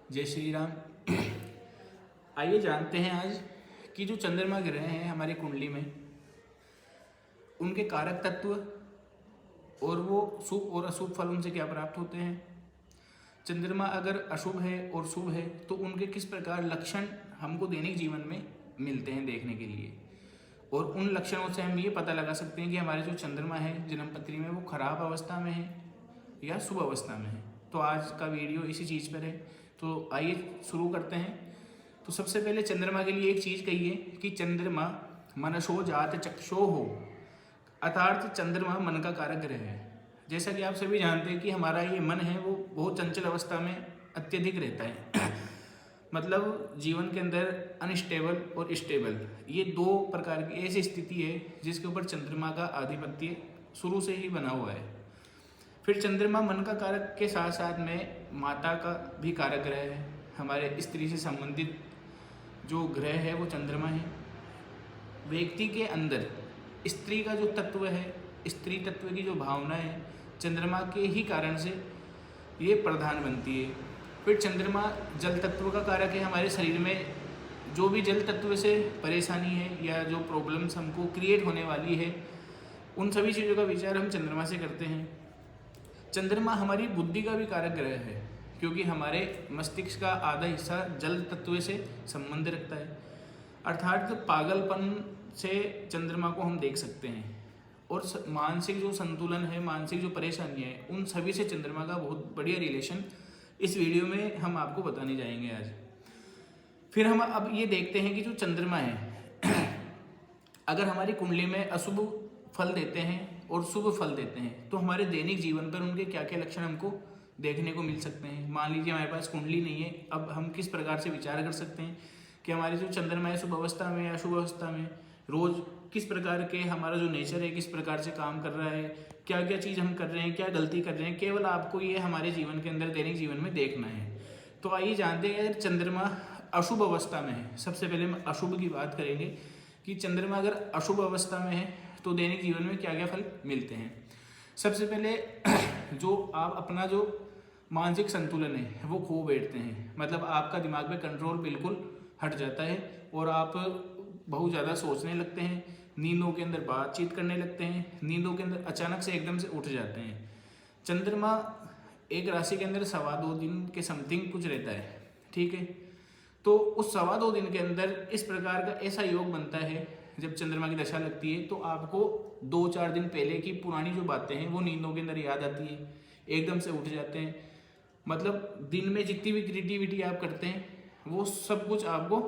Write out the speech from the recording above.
जय श्री राम। आइए जानते हैं आज कि जो चंद्रमा ग्रह हैं हमारी कुंडली में, उनके कारक तत्व और वो शुभ और अशुभ फल उनसे क्या प्राप्त होते हैं। चंद्रमा अगर अशुभ है और शुभ है तो उनके किस प्रकार लक्षण हमको दैनिक जीवन में मिलते हैं देखने के लिए, और उन लक्षणों से हम ये पता लगा सकते हैं कि हमारे जो चंद्रमा है जन्म पत्री में वो खराब अवस्था में है या शुभ अवस्था में है। तो आज का वीडियो इसी चीज़ पर है, तो आइए शुरू करते हैं। तो सबसे पहले चंद्रमा के लिए एक चीज़ कहिए कि चंद्रमा मनसो जात चक्षो हो, अर्थात चंद्रमा मन का कारक ग्रह है। जैसा कि आप सभी जानते हैं कि हमारा ये मन है वो बहुत चंचल अवस्था में अत्यधिक रहता है मतलब जीवन के अंदर अनस्टेबल और स्टेबल, ये दो प्रकार की ऐसी स्थिति है जिसके ऊपर चंद्रमा का आधिपत्य शुरू से ही बना हुआ है। फिर चंद्रमा मन का कारक के साथ साथ में माता का भी कारक ग्रह है। हमारे स्त्री से संबंधित जो ग्रह है वो चंद्रमा है। व्यक्ति के अंदर स्त्री का जो तत्व है, स्त्री तत्व की जो भावना है, चंद्रमा के ही कारण से ये प्रधान बनती है। फिर चंद्रमा जल तत्व का कारक है। हमारे शरीर में जो भी जल तत्व से परेशानी है या जो प्रॉब्लम्स हमको क्रिएट होने वाली है, उन सभी चीज़ों का विचार हम चंद्रमा से करते हैं। चंद्रमा हमारी बुद्धि का भी कारक ग्रह है, क्योंकि हमारे मस्तिष्क का आधा हिस्सा जल तत्व से संबंध रखता है। अर्थात पागलपन से चंद्रमा को हम देख सकते हैं, और मानसिक जो संतुलन है, मानसिक जो परेशानियाँ हैं, उन सभी से चंद्रमा का बहुत बढ़िया रिलेशन इस वीडियो में हम आपको बताने जाएंगे आज। फिर हम अब ये देखते हैं कि जो चंद्रमा है अगर हमारी कुंडली में अशुभ फल देते हैं और शुभ फल देते हैं तो हमारे दैनिक जीवन पर उनके क्या क्या लक्षण हमको देखने को मिल सकते हैं। मान लीजिए हमारे पास कुंडली नहीं है, अब हम किस प्रकार से विचार कर सकते हैं कि हमारे जो चंद्रमा है शुभ अवस्था में या अशुभ अवस्था में, रोज किस प्रकार के हमारा जो नेचर है किस प्रकार से काम कर रहा है, क्या क्या चीज़ हम कर रहे हैं, क्या गलती कर रहे हैं, केवल आपको ये हमारे जीवन के अंदर दैनिक जीवन में देखना है। तो आइए जानते हैं चंद्रमा अशुभ अवस्था में है। सबसे पहले हम अशुभ की बात करेंगे कि चंद्रमा अगर अशुभ अवस्था में है तो दैनिक जीवन में क्या क्या फल मिलते हैं। सबसे पहले जो आप अपना जो मानसिक संतुलन है वो खो बैठते हैं, मतलब आपका दिमाग पे कंट्रोल बिल्कुल हट जाता है और आप बहुत ज़्यादा सोचने लगते हैं, नींदों के अंदर बातचीत करने लगते हैं, नींदों के अंदर अचानक से एकदम से उठ जाते हैं। चंद्रमा एक राशि के अंदर 2.25 दिन के समथिंग कुछ रहता है, ठीक है। तो उस 2.25 दिन के अंदर इस प्रकार का ऐसा योग बनता है, जब चंद्रमा की दशा लगती है तो आपको 2-4 दिन पहले की पुरानी जो बातें हैं वो नींदों के अंदर याद आती है, एकदम से उठ जाते हैं। मतलब दिन में जितनी भी क्रिएटिविटी आप करते हैं वो सब कुछ आपको